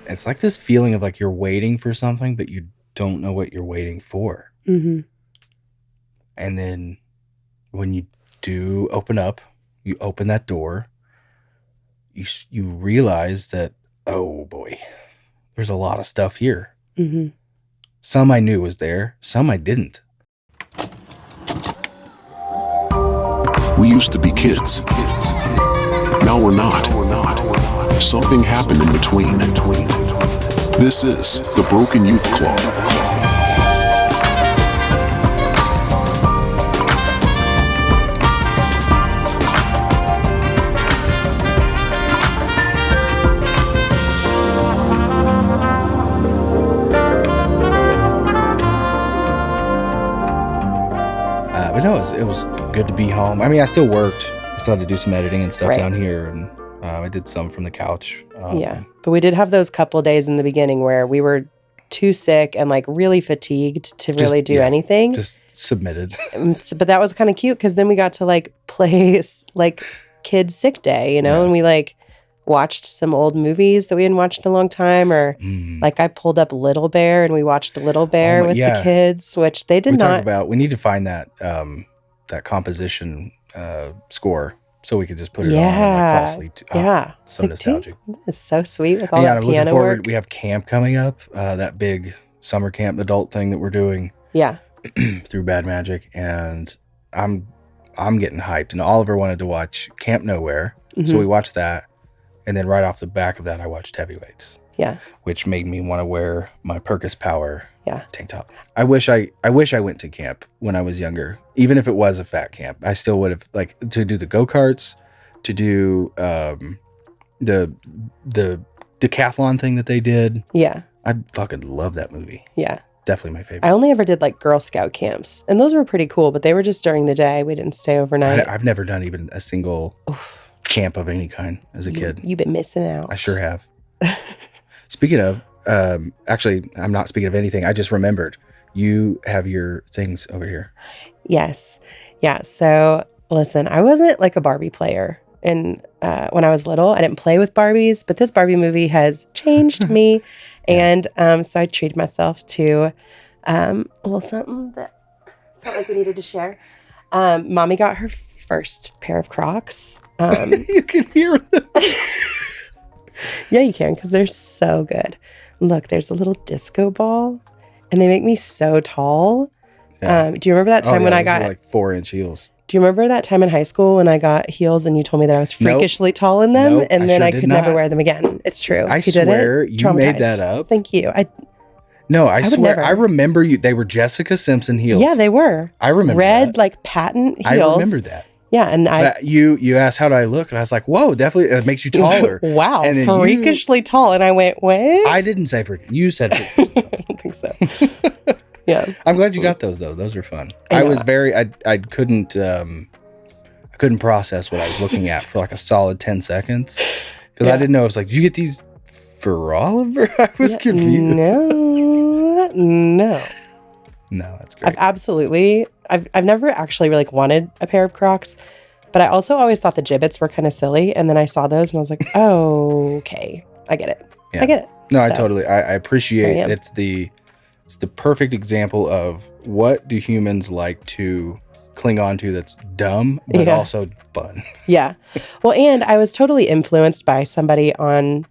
It's like this feeling of like you're waiting for something, but you don't know what you're waiting for. Mm-hmm. And then when you do open up, you open that door, you realize that, oh boy, there's a lot of stuff here. Mm-hmm. Some I knew was there, some I didn't. We used to be kids. Now we're not. Something happened in between. This is the Broken Youth Club. But no, it was good to be home. I mean, I still worked. I still had to do some editing and stuff down here, and I did some from the couch. Yeah, but we did have those couple days in the beginning where we were too sick and like really fatigued to really do anything. Just submitted. But that was kind of cute because then we got to like play like kids' sick day, you know, and we like watched some old movies that we hadn't watched in a long time, or like I pulled up Little Bear and we watched Little Bear with the kids, which they did not. We need to find that that composition score so we could just put it on and like fall asleep. So like, nostalgic. It's so sweet with all that piano work. We have camp coming up, that big summer camp adult thing that we're doing. Yeah. Through Bad Magic, and I'm getting hyped. And Oliver wanted to watch Camp Nowhere, so we watched that. And then right off the back of that, I watched Heavyweights. Yeah. Which made me want to wear my Perkus Power tank top. I wish I went to camp when I was younger. Even if it was a fat camp, I still would have, like, to do the go-karts, to do the decathlon thing that they did. Yeah. I fucking love that movie. Yeah. Definitely my favorite. I only ever did like Girl Scout camps, and those were pretty cool, but they were just during the day. We didn't stay overnight. I've never done even a single camp of any kind as a kid. You've been missing out. I sure have. Speaking of, actually, I'm not speaking of anything. I just remembered you have your things over here. Yes. Yeah. So listen, I wasn't like a Barbie player. And when I was little, I didn't play with Barbies, but this Barbie movie has changed me. And so I treated myself to a little something that felt like we needed to share. Mommy got her first pair of Crocs. You can hear them. Yeah, you can, because they're so good. Look, there's a little disco ball, and they make me so tall. Yeah. Do you remember that time when I got like 4-inch heels? Do you remember that time in high school when I got heels and you told me that I was freakishly tall in them, and then I could never wear them again? It's true. I swear you made that up. Thank you. I swear. Never. I remember you. They were Jessica Simpson heels. Yeah, they were. I remember red, that. like patent heels. I remember that. Yeah, and you asked how do I look, and I was like, whoa, definitely it makes you taller. Wow, and freakishly tall. And I went, what? I didn't say freakish. You said freakish. I don't think so. Yeah, I'm glad you got those though. Those were fun. I was very. I couldn't process what I was looking at for like a solid 10 seconds because I didn't know. I was like, did you get these for Oliver? I was confused. No, that's great. I've never actually really wanted a pair of Crocs, but I also always thought the Jibbits were kind of silly. And then I saw those and I was like, oh, okay, I get it. Yeah. I get it. No, I appreciate it. It's the perfect example of what do humans like to cling on to that's dumb, but also fun. Yeah. Well, and I was totally influenced by somebody on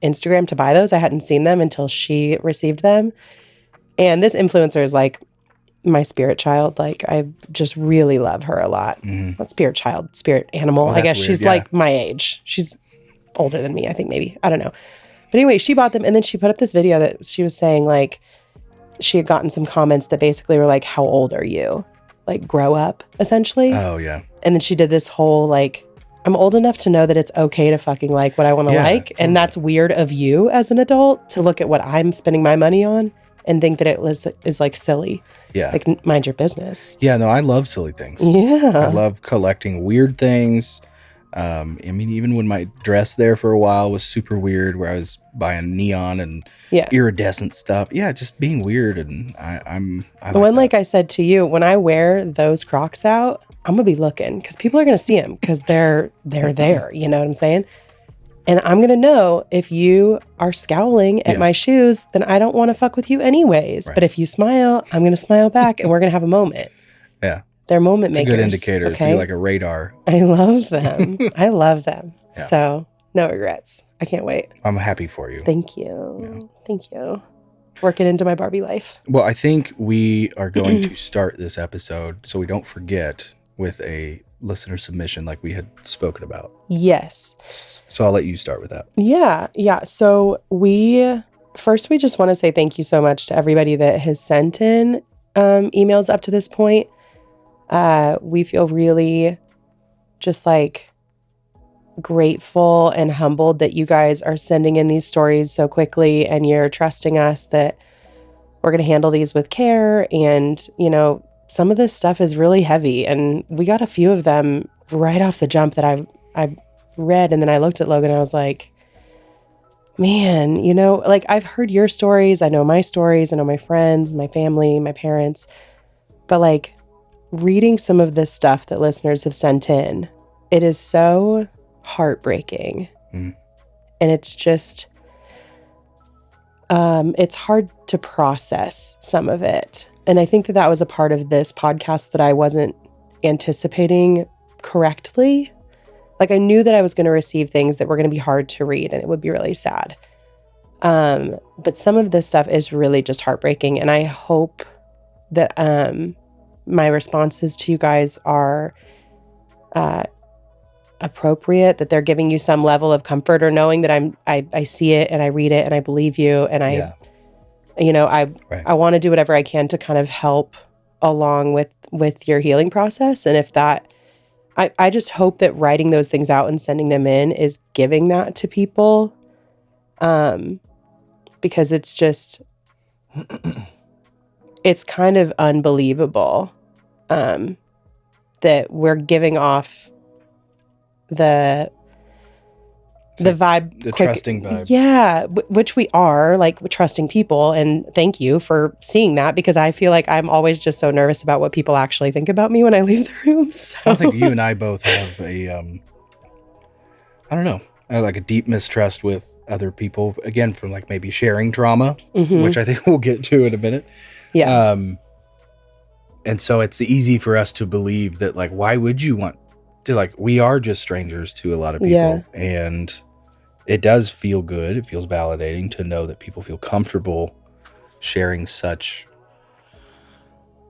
Instagram to buy those. I hadn't seen them until she received them. And this influencer is like my spirit child. Like, I just really love her a lot. Mm-hmm. Not spirit child, spirit animal. I guess weird, she's like my age. She's older than me, I think, maybe. I don't know. But anyway, she bought them. And then she put up this video that she was saying, like, she had gotten some comments that basically were like, how old are you? Like, grow up, essentially. Oh, yeah. And then she did this whole, like, I'm old enough to know that it's okay to fucking like what I want to like. Totally. And that's weird of you as an adult to look at what I'm spending my money on and think that is like silly. Yeah. Like, mind your business. Yeah, no, I love silly things. Yeah. I love collecting weird things. I mean, even when my dress there for a while was super weird, where I was buying neon and iridescent stuff. Yeah, just being weird. And I'm like I said to you, when I wear those Crocs out, I'm going to be looking because people are going to see them because they're there. You know what I'm saying? And I'm going to know if you are scowling at my shoes, then I don't want to fuck with you anyways. Right. But if you smile, I'm going to smile back and we're going to have a moment. Yeah. They're moment makers. It's a good indicator. Okay? It's like a radar. I love them. I love them. Yeah. So no regrets. I can't wait. I'm happy for you. Thank you. Yeah. Thank you. Working into my Barbie life. Well, I think we are going to start this episode so we don't forget with a listener submission like we had spoken about. Yes. So I'll let you start with that. Yeah. So we just want to say thank you so much to everybody that has sent in emails up to this point. We feel really just like grateful and humbled that you guys are sending in these stories so quickly and you're trusting us that we're going to handle these with care. And, you know, some of this stuff is really heavy, and we got a few of them right off the jump that I read, and then I looked at Logan and I was like, man, you know, like I've heard your stories, I know my stories, I know my friends, my family, my parents, but like reading some of this stuff that listeners have sent in, it is so heartbreaking. And it's just it's hard to process some of it. And I think that was a part of this podcast that I wasn't anticipating correctly. Like I knew that I was going to receive things that were going to be hard to read and it would be really sad. But some of this stuff is really just heartbreaking. And I hope that my responses to you guys are appropriate, that they're giving you some level of comfort or knowing that I see it and I read it and I believe you. And I want to do whatever I can to kind of help along with your healing process. And if that, I just hope that writing those things out and sending them in is giving that to people. Because it's just, it's kind of unbelievable, that we're giving off the vibe, the trusting vibe. Yeah, which we are, like trusting people. And thank you for seeing that, because I feel like I'm always just so nervous about what people actually think about me when I leave the room. So I think you and I both have a, like a deep mistrust with other people. Again, from like maybe sharing trauma, which I think we'll get to in a minute. Yeah. And so it's easy for us to believe that, like, why would you want to, like, we are just strangers to a lot of people. And it does feel good. It feels validating to know that people feel comfortable sharing such,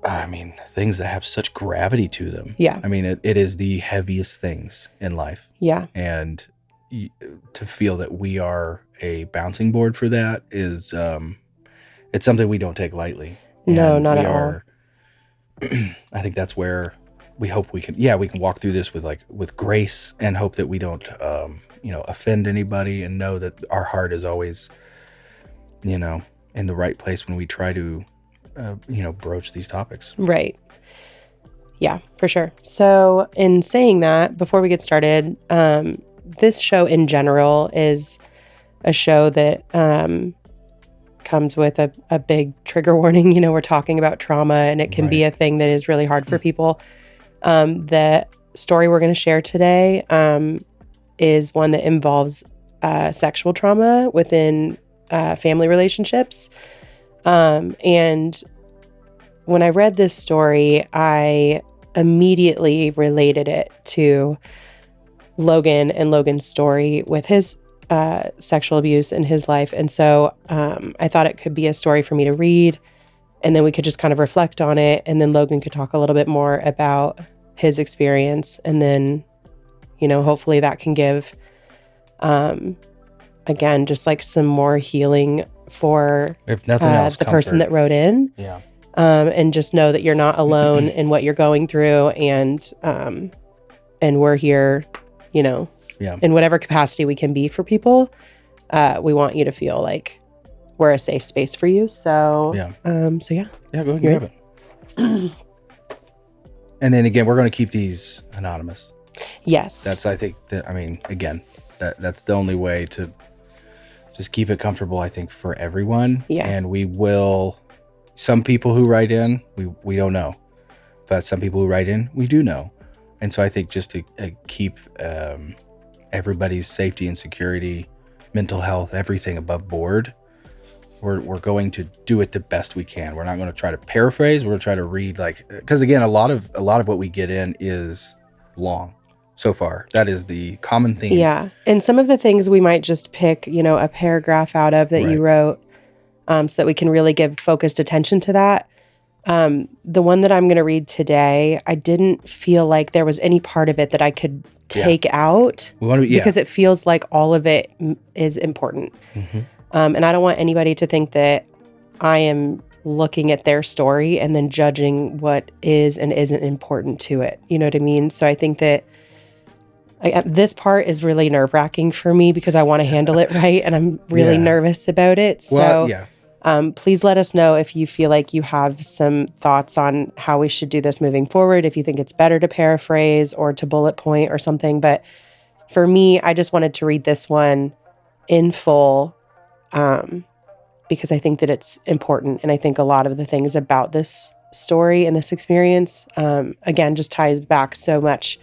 things that have such gravity to them. Yeah. It is the heaviest things in life. Yeah. And to feel that we are a bouncing board for that is, it's something we don't take lightly. No, not at all. I think that's where we hope we can walk through this with grace, and hope that we don't, offend anybody, and know that our heart is always, in the right place when we try to, broach these topics. Right. Yeah, for sure. So in saying that, before we get started, this show in general is a show that, comes with a big trigger warning. We're talking about trauma, and it can be a thing that is really hard for people. The story we're going to share today is one that involves sexual trauma within family relationships. And when I read this story, I immediately related it to Logan and Logan's story with his sexual abuse in his life. And so I thought it could be a story for me to read, and then we could just kind of reflect on it, and then Logan could talk a little bit more about his experience, and then hopefully that can give again just like some more healing for, if nothing else, the person that wrote in. Yeah. And just know that you're not alone in what you're going through, and we're here, in whatever capacity we can be for people. We want you to feel like we're a safe space for you. So, yeah. Go ahead and grab it. And then again, we're going to keep these anonymous. Yes. That's the only way to just keep it comfortable, I think, for everyone. Yeah. And we will, some people who write in, we don't know, but some people who write in, we do know. And so I think just to keep everybody's safety and security, mental health, everything above board, we're going to do it the best we can. We're not going to try to paraphrase. We're going to try to read, like, because again, a lot of what we get in is long. So far, that is the common theme. Yeah. And some of the things we might just pick, a paragraph out of that you wrote, so that we can really give focused attention to that. The one that I'm going to read today, I didn't feel like there was any part of it that I could take out because it feels like all of it is important. Mm-hmm. And I don't want anybody to think that I am looking at their story and then judging what is and isn't important to it. You know what I mean? So I think that this part is really nerve-wracking for me because I want to handle it right, and I'm really nervous about it. So please let us know if you feel like you have some thoughts on how we should do this moving forward, if you think it's better to paraphrase or to bullet point or something. But for me, I just wanted to read this one in full because I think that it's important, and I think a lot of the things about this story and this experience, again, just ties back so much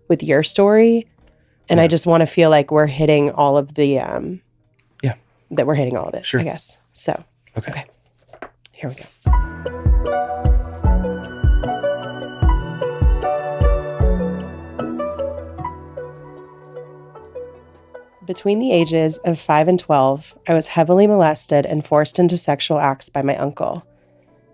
with your story, and I just want to feel like we're hitting all of the that we're hitting all of it. Sure. I guess so. Okay. Here we go. Between the ages of 5 and 12, I was heavily molested and forced into sexual acts by my uncle.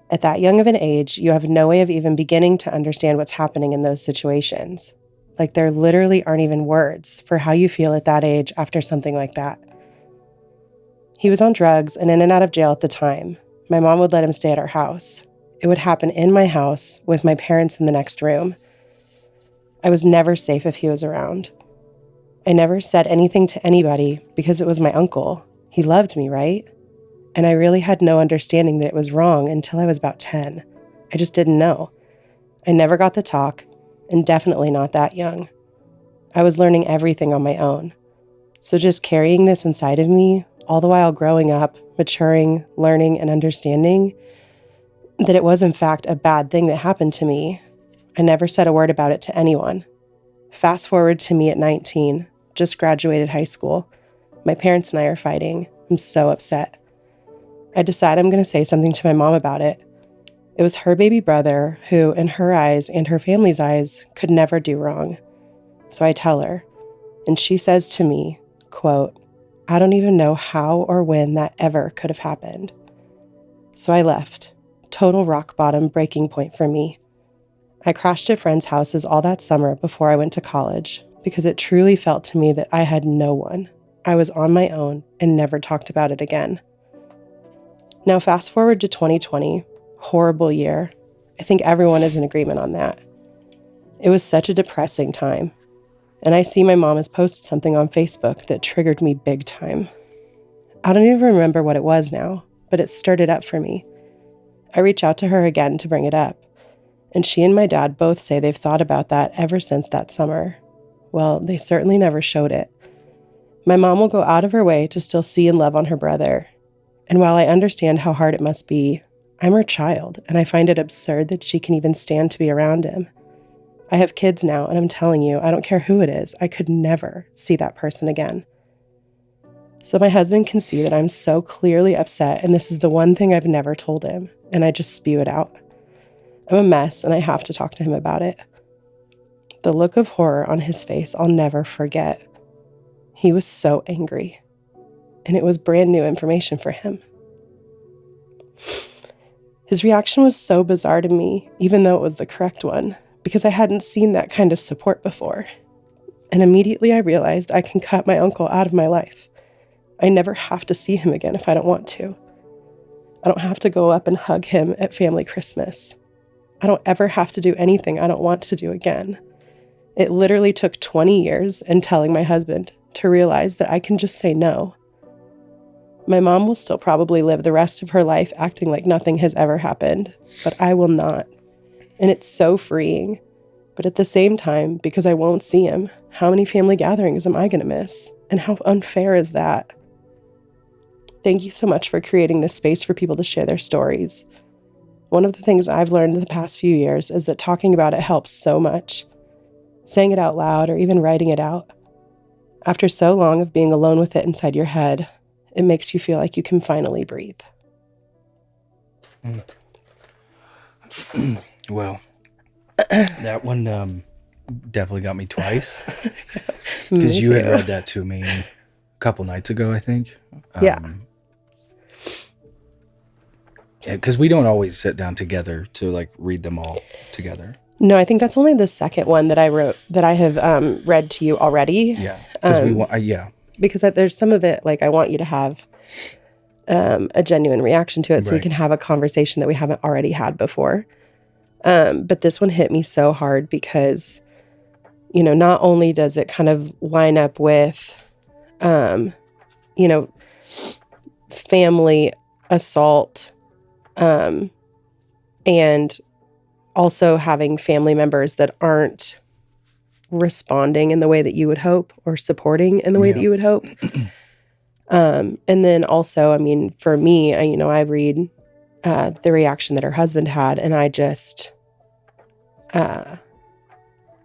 At that young of an age, you have no way of even beginning to understand what's happening in those situations. Like, there literally aren't even words for how you feel at that age after something like that. He was on drugs and in and out of jail at the time. My mom would let him stay at our house. It would happen in my house with my parents in the next room. I was never safe if he was around. I never said anything to anybody because it was my uncle. He loved me, right? And I really had no understanding that it was wrong until I was about 10. I just didn't know. I never got the talk, and definitely not that young. I was learning everything on my own. So just carrying this inside of me, all the while growing up, maturing, learning, and understanding that it was in fact a bad thing that happened to me, I never said a word about it to anyone. Fast forward to me at 19, just graduated high school. My parents and I are fighting. I'm so upset. I decide I'm going to say something to my mom about it. It was her baby brother who, in her eyes and her family's eyes, could never do wrong. So I tell her, and she says to me, quote, "I don't even know how or when that ever could have happened." So I left. Total rock bottom breaking point for me. I crashed at friends' houses all that summer before I went to college because it truly felt to me that I had no one. I was on my own and never talked about it again. Now fast forward to 2020. Horrible year. I think everyone is in agreement on that. It was such a depressing time. And I see my mom has posted something on Facebook that triggered me big time. I don't even remember what it was now, but it stirred it up for me. I reach out to her again to bring it up. And she and my dad both say they've thought about that ever since that summer. Well, they certainly never showed it. My mom will go out of her way to still see and love on her brother. And while I understand how hard it must be, I'm her child, and I find it absurd that she can even stand to be around him. I have kids now, and I'm telling you, I don't care who it is, I could never see that person again. So my husband can see that I'm so clearly upset, and this is the one thing I've never told him, and I just spew it out. I'm a mess, and I have to talk to him about it. The look of horror on his face I'll never forget. He was so angry, and it was brand new information for him. His reaction was so bizarre to me, even though it was the correct one, because I hadn't seen that kind of support before. And immediately I realized I can cut my uncle out of my life. I never have to see him again if I don't want to. I don't have to go up and hug him at family Christmas. I don't ever have to do anything I don't want to do again. It literally took 20 years and telling my husband to realize that I can just say no. My mom will still probably live the rest of her life acting like nothing has ever happened, but I will not. And it's so freeing. But at the same time, because I won't see him, how many family gatherings am I going to miss? And how unfair is that? Thank you so much for creating this space for people to share their stories. One of the things I've learned in the past few years is that talking about it helps so much. Saying it out loud or even writing it out. After so long of being alone with it inside your head, it makes you feel like you can finally breathe. Well, that one definitely got me twice. Because you had read that to me a couple nights ago, I think. Yeah. Because we don't always sit down together to like read them all together. No, I think that's only the second one that I wrote that I have read to you already. Yeah. Because we want, because there's some of it, like I want you to have a genuine reaction to it so we can have a conversation that we haven't already had before. But this one hit me so hard because, you know, not only does it kind of line up with, you know, family assault, and also having family members that aren't responding in the way that you would hope or supporting in the way that you would hope. And then also, I mean, for me, I read the reaction that her husband had, and I just, I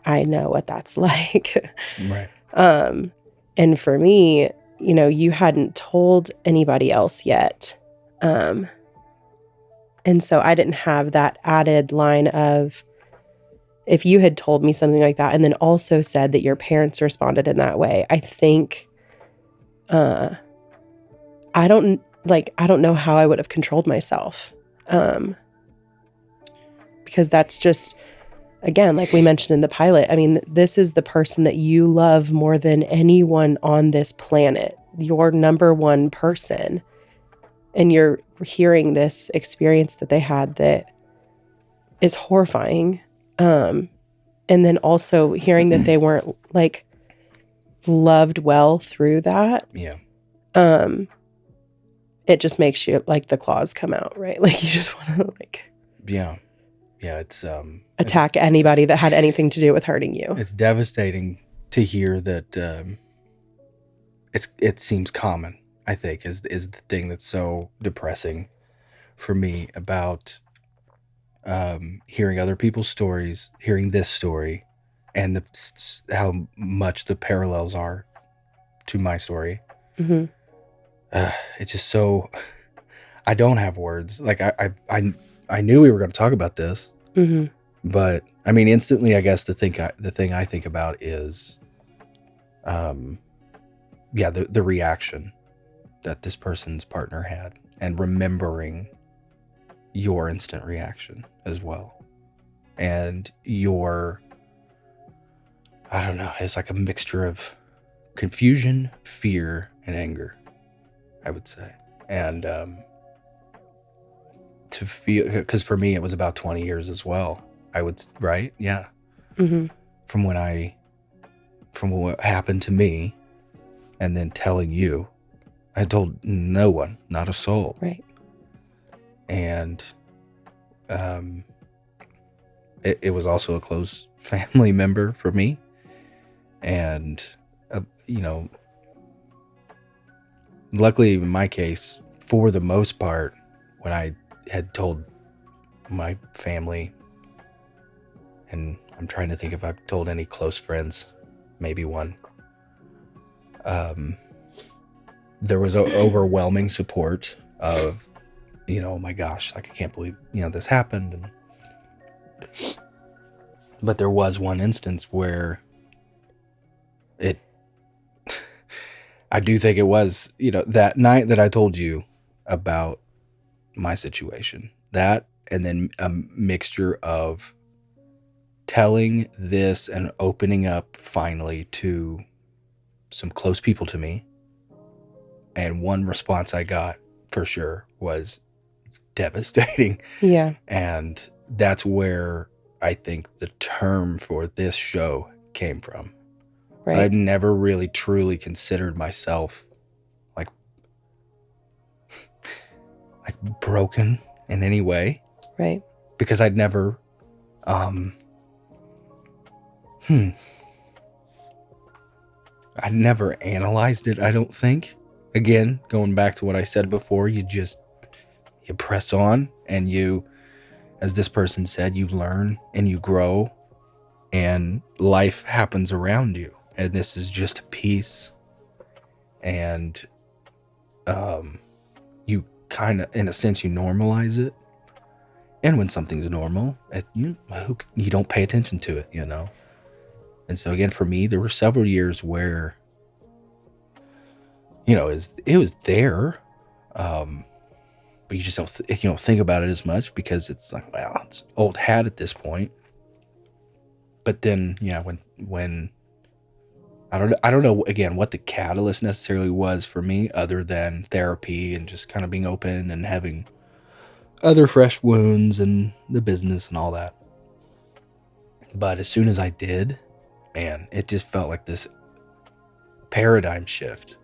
know what that's like. Right. And for me, you know, you hadn't told anybody else yet. And so I didn't have that added line of, if you had told me something like that and then also said that your parents responded in that way, I think, I don't know how I would have controlled myself. Because that's just, again, like we mentioned in the pilot, I mean, this is the person that you love more than anyone on this planet, your number one person. And you're hearing this experience that they had that is horrifying. And then also hearing that they weren't like loved well through that. Yeah. It just makes you like the claws come out, right? Like you just want to like. Yeah. Yeah. It's, attack anybody that had anything to do with hurting you. It's devastating to hear that, it seems common, I think, is the thing that's so depressing for me about hearing other people's stories, hearing this story, and how much the parallels are to my story. Mm-hmm. It's just so, I don't have words. Like I knew we were going to talk about this, but I mean, instantly, I guess the thing I think about is, the reaction that this person's partner had, and remembering your instant reaction as well. And I don't know, it's like a mixture of confusion, fear, and anger, I would say. And to feel, because for me, it was about 20 years as well. I would, right? Yeah. Mm-hmm. From what happened to me, and then telling you, I told no one, not a soul. Right. And it was also a close family member for me. And, luckily in my case, for the most part, when I had told my family, and I'm trying to think if I've told any close friends, maybe one, there was overwhelming support of, oh my gosh, like I can't believe, this happened. But there was one instance where I do think it was, that night that I told you about my situation, that, and then a mixture of telling this and opening up finally to some close people to me. And one response I got for sure was devastating. Yeah. And that's where I think the term for this show came from. Right. So I've never really truly considered myself like broken in any way. Right. Because I'd never, I'd never analyzed it, I don't think. Again, going back to what I said before, you press on, and you, as this person said, you learn and you grow, and life happens around you. and this is just a piece, and you kind of, in a sense, you normalize it. And when something's normal, you don't pay attention to it, you know? And so again, for me, there were several years where, you know, it was there, but you just don't think about it as much because it's like, well, it's old hat at this point. But then, yeah, when I don't know again what the catalyst necessarily was for me, other than therapy and just kind of being open and having other fresh wounds and the business and all that. But as soon as I did, man, it just felt like this paradigm shift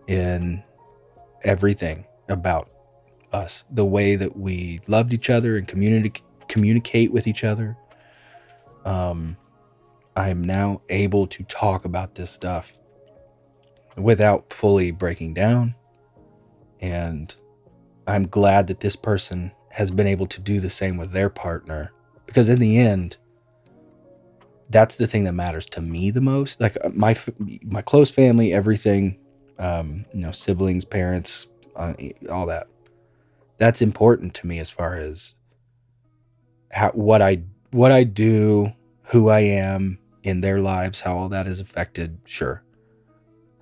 in everything about us, the way that we loved each other and communicate with each other. I am now able to talk about this stuff without fully breaking down, and I'm glad that this person has been able to do the same with their partner, because in the end, that's the thing that matters to me the most. Like my close family, everything, siblings, parents, all that. That's important to me as far as what I do, who I am in their lives, how all that is affected. Sure,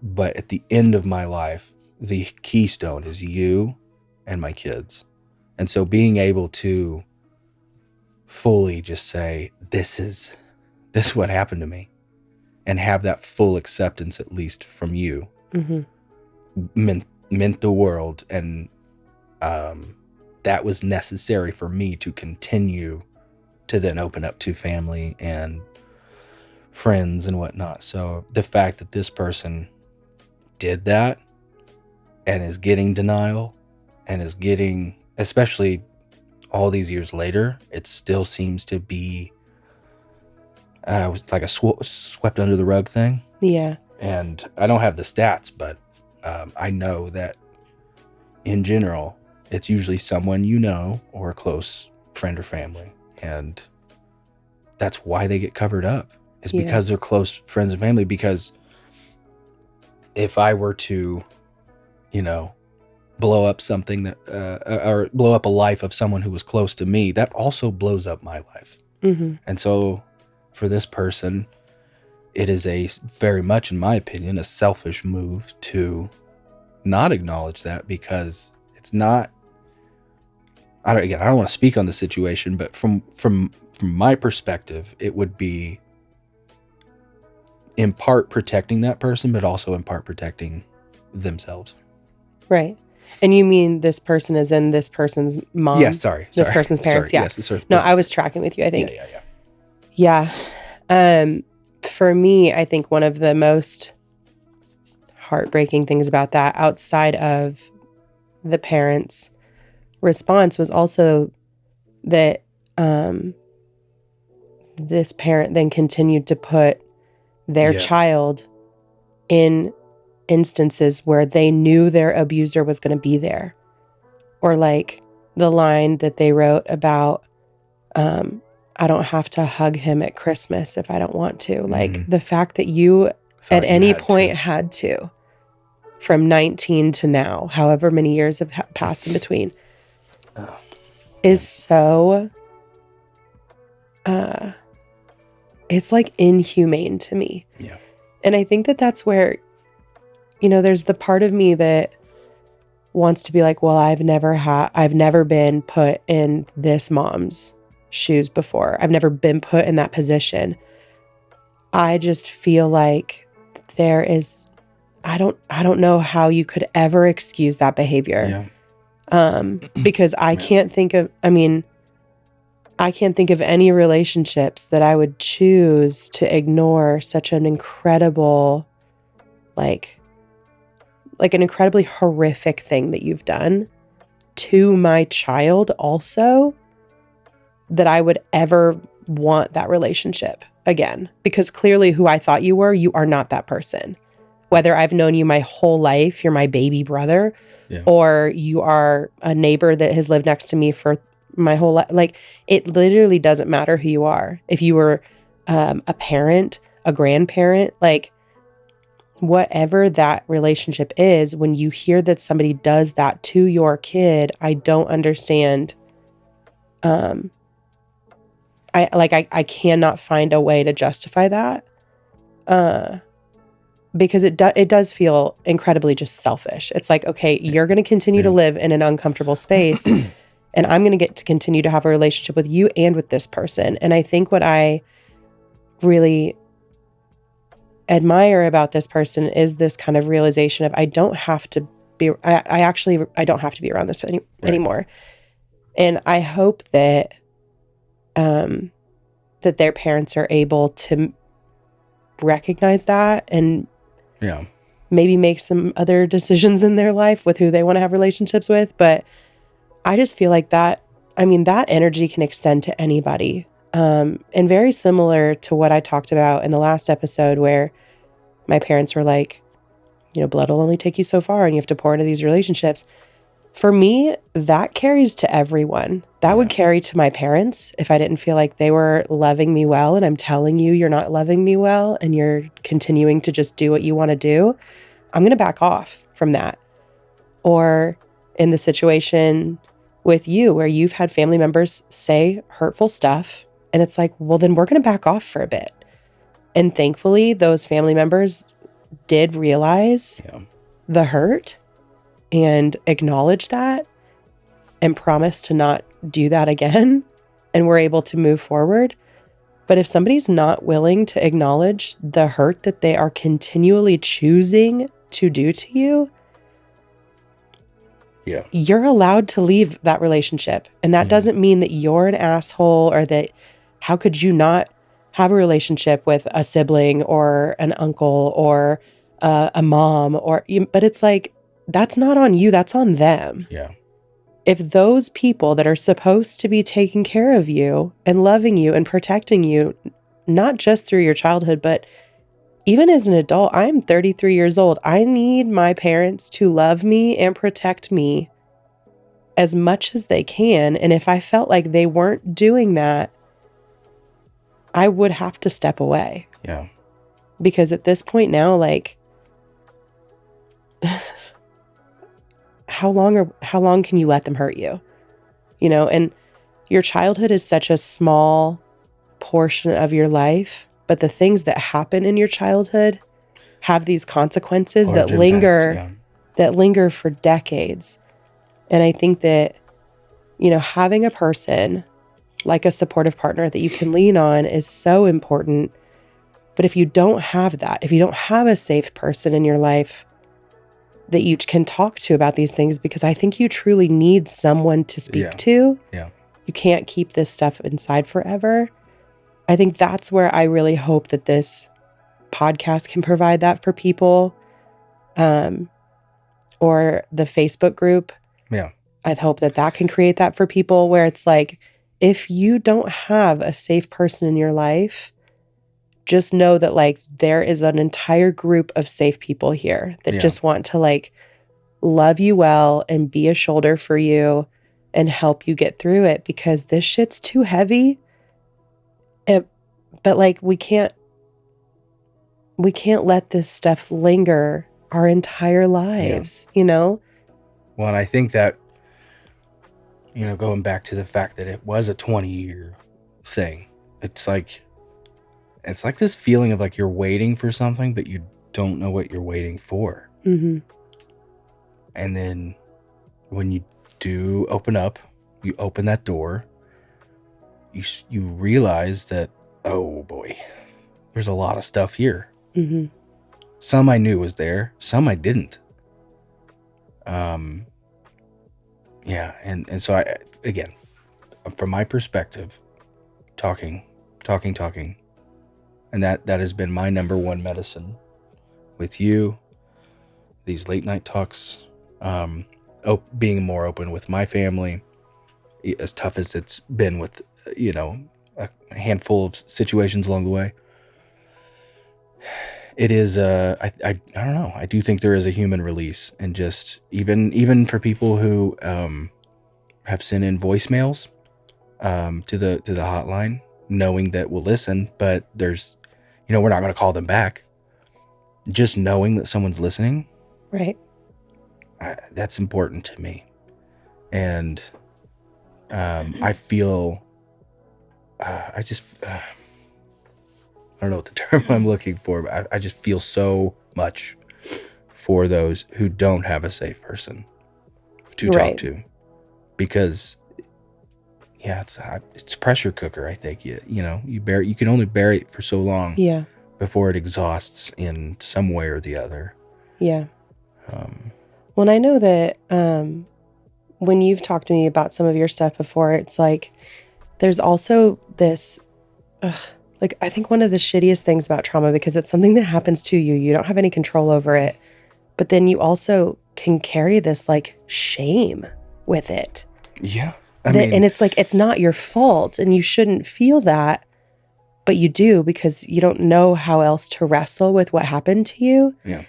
but at the end of my life, the keystone is you and my kids. And so being able to fully just say, this is what happened to me, and have that full acceptance, at least from you, meant the world. And that was necessary for me to continue to then open up to family and friends and whatnot. So the fact that this person did that and is getting denial and is getting, especially all these years later, it still seems to be like a swept under the rug thing. Yeah. And I don't have the stats, but I know that in general, it's usually someone you know or a close friend or family. And that's why they get covered up, is because they're close friends and family. Because if I were to, blow up something that, or blow up a life of someone who was close to me, that also blows up my life. Mm-hmm. And so for this person, it is very much, in my opinion, a selfish move to not acknowledge that, because it's not, I don't want to speak on the situation, but from my perspective, it would be in part protecting that person, but also in part protecting themselves. Right. And you mean this person is in this person's mom? Yes, sorry. This person's parents, sorry, yeah. Yes, no, I was tracking with you, I think. Yeah. For me, I think one of the most heartbreaking things about that, outside of the parents' response, was also that this parent then continued to put their child in instances where they knew their abuser was going to be there. Or like the line that they wrote about, I don't have to hug him at Christmas if I don't want to. Like the fact that you at any point had to, from 19 to now, however many years have passed in between, is so, it's like inhumane to me. Yeah. And I think that that's where, there's the part of me that wants to be like, well, I've never been put in this mom's shoes before. I've never been put in that position. I just feel like there is, I don't know how you could ever excuse that behavior. Yeah. Because I can't think of any relationships that I would choose to ignore such an incredible, like an incredibly horrific thing that you've done to my child also, that I would ever want that relationship again. Because clearly who I thought you are not that person. Whether I've known you my whole life, you're my baby brother, or you are a neighbor that has lived next to me for my whole life. Like, it literally doesn't matter who you are. If you were a parent, a grandparent, like whatever that relationship is, when you hear that somebody does that to your kid, I don't understand. I cannot find a way to justify that. Because it does feel incredibly just selfish. It's like, okay, you're going to continue to live in an uncomfortable space and I'm going to get to continue to have a relationship with you and with this person. And I think what I really admire about this person is this kind of realization of I don't have to be around this anymore. And I hope that that their parents are able to recognize that and maybe make some other decisions in their life with who they want to have relationships with. But I just feel like that energy can extend to anybody. And very similar to what I talked about in the last episode where my parents were like, blood will only take you so far and you have to pour into these relationships. For me, that carries to everyone. That would carry to my parents if I didn't feel like they were loving me well. And I'm telling you, you're not loving me well and you're continuing to just do what you want to do. I'm going to back off from that. Or in the situation with you where you've had family members say hurtful stuff. And it's like, well, then we're going to back off for a bit. And thankfully, those family members did realize the hurt and acknowledge that and promise to not do that again. And we're able to move forward. But if somebody's not willing to acknowledge the hurt that they are continually choosing to do to you, you're allowed to leave that relationship. And that doesn't mean that you're an asshole or that how could you not have a relationship with a sibling or an uncle or a mom but it's like, that's not on you. That's on them. Yeah. If those people that are supposed to be taking care of you and loving you and protecting you, not just through your childhood, but even as an adult, I'm 33 years old. I need my parents to love me and protect me as much as they can. And if I felt like they weren't doing that, I would have to step away. Yeah. Because at this point now, like, how long can you let them hurt you? And your childhood is such a small portion of your life, but the things that happen in your childhood have these consequences that linger for decades. And I think that, having a person like a supportive partner that you can lean on is so important. But if you don't have that, if you don't have a safe person in your life that you can talk to about these things, because I think you truly need someone to speak to. Yeah. You can't keep this stuff inside forever. I think that's where I really hope that this podcast can provide that for people. Or the Facebook group. Yeah. I hope that can create that for people where it's like, if you don't have a safe person in your life, just know that like there is an entire group of safe people here that just want to like love you well and be a shoulder for you and help you get through it, because this shit's too heavy. But like we can't let this stuff linger our entire lives, Well, and I think that, going back to the fact that it was a 20-year thing, it's like this feeling of like you're waiting for something, but you don't know what you're waiting for. Mm-hmm. And then when you do open up, you open that door, you realize that, oh boy, there's a lot of stuff here. Mm-hmm. Some I knew was there, some I didn't. And so I, again, from my perspective, talking, and that has been my number one medicine with you, these late night talks, being more open with my family, as tough as it's been with, a handful of situations along the way. It is, I don't know. I do think there is a human release, and just even for people who have sent in voicemails to the hotline, knowing that we'll listen, but there's, we're not going to call them back. Just knowing that someone's listening. Right. That's important to me. And I feel, I don't know what the term I'm looking for, but I just feel so much for those who don't have a safe person to talk to. Because, it's a pressure cooker, I think. You can only bury it for so long before it exhausts in some way or the other. Yeah. Well, I know that when you've talked to me about some of your stuff before, it's like there's also this, I think one of the shittiest things about trauma, because it's something that happens to you, you don't have any control over it, but then you also can carry this like shame with it. Yeah. And it's like, it's not your fault and you shouldn't feel that, but you do because you don't know how else to wrestle with what happened to you. Yeah.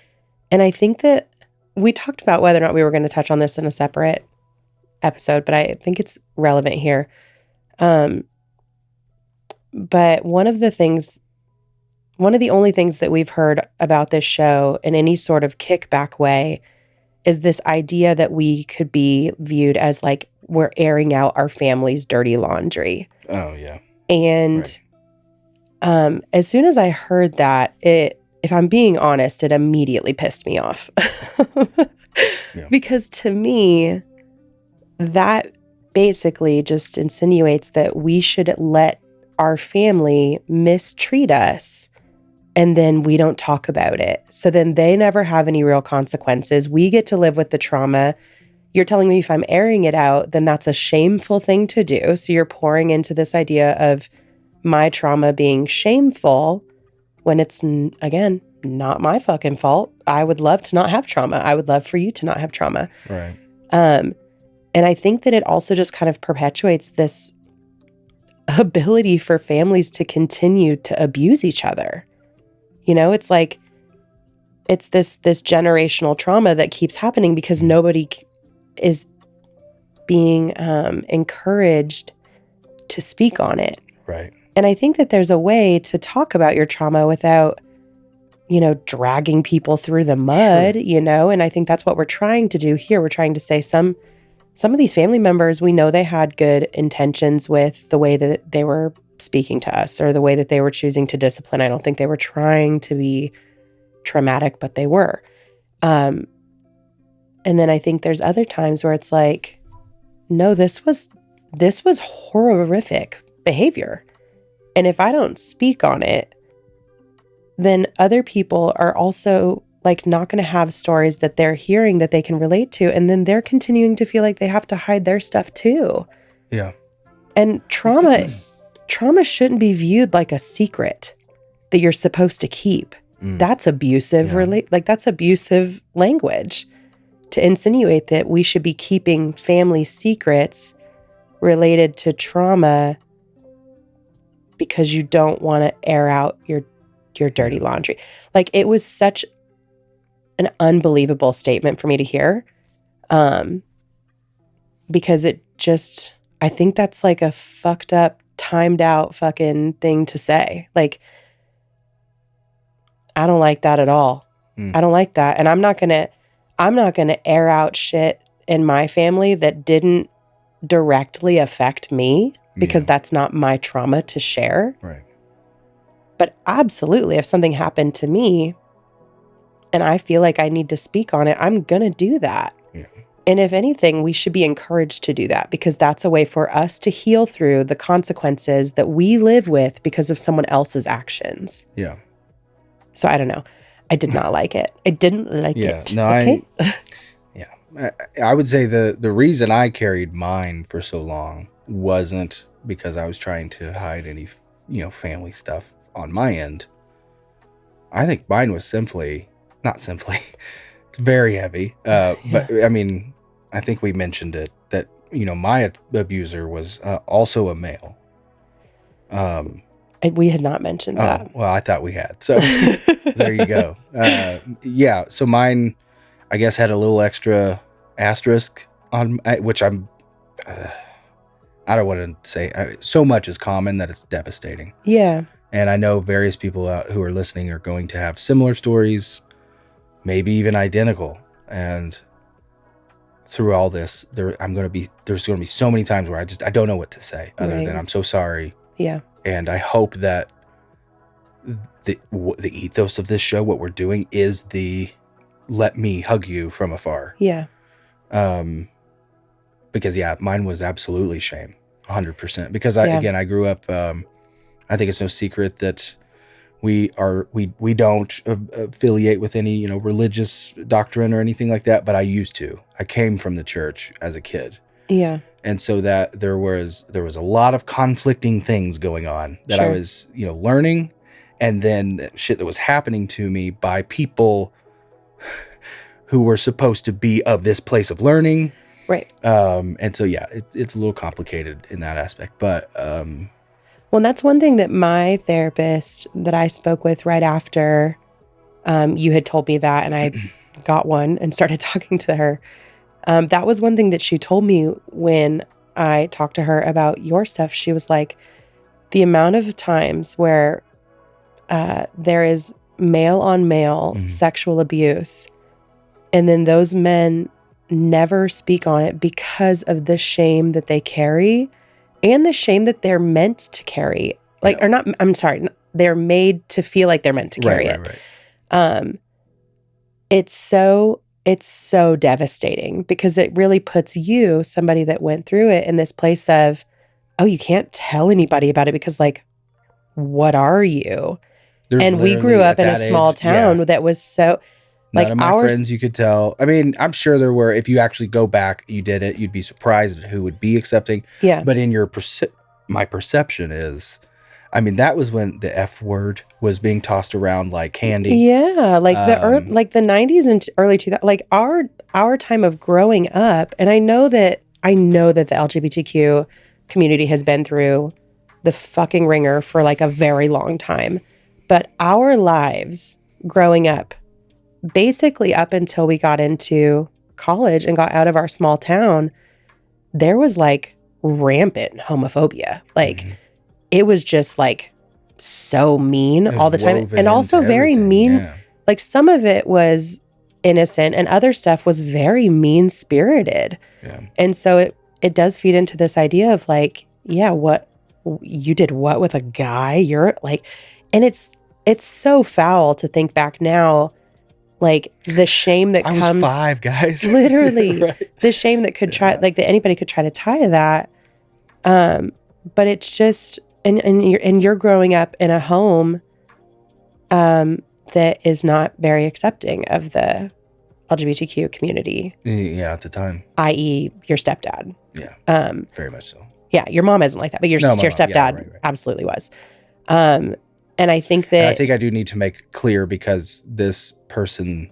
And I think that we talked about whether or not we were going to touch on this in a separate episode, but I think it's relevant here. But one of the only things that we've heard about this show in any sort of kickback way is this idea that we could be viewed as like we're airing out our family's dirty laundry. Oh, yeah. And as soon as I heard that, if I'm being honest, it immediately pissed me off. Because to me, that basically just insinuates that we should let our family mistreat us and then we don't talk about it. So then they never have any real consequences. We get to live with the trauma. You're telling me if I'm airing it out, then that's a shameful thing to do. So you're pouring into this idea of my trauma being shameful when it's, again, not my fucking fault. I would love to not have trauma. I would love for you to not have trauma. Right. And I think that it also just kind of perpetuates this ability for families to continue to abuse each other. It's like, it's this generational trauma that keeps happening because nobody is being encouraged to speak on it. Right. And I think that there's a way to talk about your trauma without, dragging people through the mud, and I think that's what we're trying to do here. We're trying to say some of these family members, we know they had good intentions with the way that they were speaking to us or the way that they were choosing to discipline. I don't think they were trying to be traumatic, but they were. And then I think there's other times where it's like, no, this was horrific behavior. And if I don't speak on it, then other people are also like not going to have stories that they're hearing that they can relate to. And then they're continuing to feel like they have to hide their stuff too. Yeah. And trauma shouldn't be viewed like a secret that you're supposed to keep. That's abusive. That's abusive language to insinuate that we should be keeping family secrets related to trauma because you don't want to air out your dirty laundry. Like, it was such an unbelievable statement for me to hear. Because it just, I think that's like a fucked up, timed out fucking thing to say. Like, I don't like that at all. I don't like that. And I'm not going to air out shit in my family that didn't directly affect me because that's not my trauma to share. Right. But absolutely, if something happened to me and I feel like I need to speak on it, I'm going to do that. Yeah. And if anything, we should be encouraged to do that because that's a way for us to heal through the consequences that we live with because of someone else's actions. Yeah. So I don't know. I did not like it. I didn't like it. No, okay? I would say the reason I carried mine for so long wasn't because I was trying to hide any, family stuff on my end. I think mine was it's very heavy. But I mean, I think we mentioned it that, my abuser was also a male. We had not mentioned that. Well, I thought we had. So there you go. So mine, I guess, had a little extra asterisk on, which I don't want to say, so much is common that it's devastating. Yeah. And I know various people out who are listening are going to have similar stories, maybe even identical. And through all this, there's going to be so many times where I don't know what to say other than I'm so sorry. Yeah. And I hope that the ethos of this show, what we're doing, is the let me hug you from afar. Yeah. Because mine was absolutely shame, 100%. Because I grew up. I think it's no secret that we don't affiliate with any religious doctrine or anything like that. But I used to. I came from the church as a kid. Yeah. And so that there was a lot of conflicting things going on that I was learning, and then shit that was happening to me by people who were supposed to be of this place of learning. Right. And so, it's a little complicated in that aspect, but, well, that's one thing that my therapist that I spoke with right after, you had told me that, and I got one and started talking to her. That was one thing that she told me when I talked to her about your stuff. She was like, the amount of times where, there is male on male sexual abuse, and then those men never speak on it because of the shame that they carry and the shame that they're meant to carry. Or not, I'm sorry, they're made to feel like they're meant to carry it. Right. It's so devastating because it really puts you, somebody that went through it, in this place of, oh, you can't tell anybody about it because, like, what are you? And we grew up in a small town that was so... None of my friends you could tell. I mean, I'm sure there were. If you actually go back, you did it, you'd be surprised at who would be accepting. Yeah. But in my perception is, I mean, that was when the F word was being tossed around like candy. Yeah, like the 90s and early 2000s, like our time of growing up. And I know that the LGBTQ community has been through the fucking ringer for like a very long time. But our lives growing up, basically up until we got into college and got out of our small town, there was like rampant homophobia. Like it was just like so mean all the time, and also very mean. Yeah. Like some of it was innocent and other stuff was very mean spirited. Yeah. And so it does feed into this idea of like, yeah, what you did what with a guy? You're like, and it's so foul to think back now. Like the shame that comes. I was 5, guys. Literally, right. The shame that could try, like that anybody could try to tie to that. But it's just, and you're growing up in a home, that is not very accepting of the LGBTQ community. Yeah, at the time. I.e., your stepdad. Yeah. Very much so. Yeah, your mom isn't like that, but your stepdad absolutely was. And I think that... And I think I do need to make clear, because this person,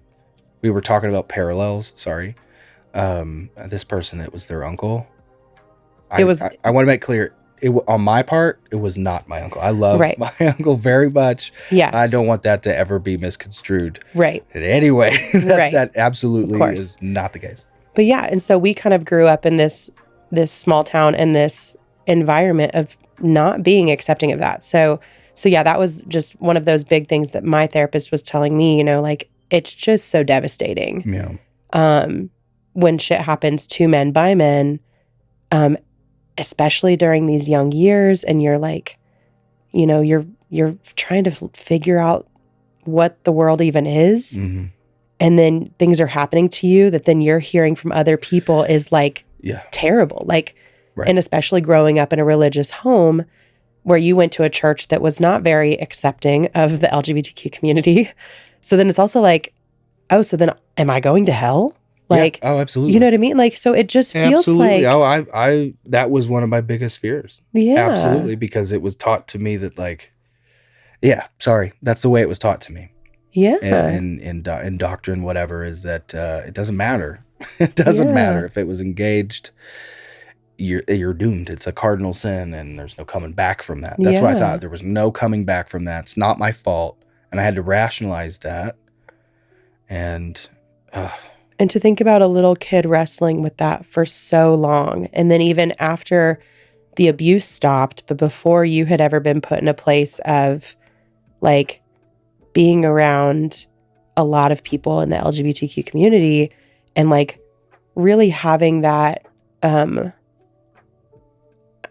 we were talking about parallels, sorry. This person, it was their uncle. I want to make clear, on my part, it was not my uncle. I love my uncle very much. Yeah. I don't want that to ever be misconstrued. Right. In any way. That absolutely is not the case. But yeah, and so we kind of grew up in this small town and this environment of not being accepting of that. So yeah, that was just one of those big things that my therapist was telling me, like, it's just so devastating. Yeah. When shit happens to men by men, especially during these young years, and you're like, you're trying to figure out what the world even is. Mm-hmm. And then things are happening to you that then you're hearing from other people is like terrible. Like, and especially growing up in a religious home, where you went to a church that was not very accepting of the LGBTQ community. So then it's also like, oh, so then am I going to hell? Like, oh, absolutely. You know what I mean? Like, so it just feels like... Oh, I that was one of my biggest fears. Yeah. Absolutely. Because it was taught to me that like, that's the way it was taught to me. Yeah. And in doctrine, whatever, is that it doesn't matter. It doesn't matter if it was engaged. You're doomed. It's a cardinal sin, and there's no coming back from that. That's why I thought there was no coming back from that. It's not my fault, and I had to rationalize that. And to think about a little kid wrestling with that for so long, and then even after the abuse stopped, but before you had ever been put in a place of like being around a lot of people in the LGBTQ community and like really having that, I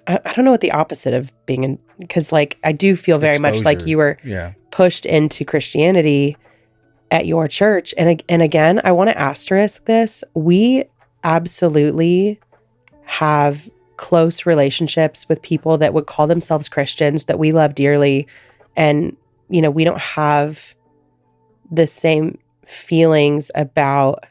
don't know what the opposite of being in, because like I do feel very much like you were pushed into Christianity at your church. And again, I want to asterisk this. We absolutely have close relationships with people that would call themselves Christians that we love dearly. And, you know, we don't have the same feelings about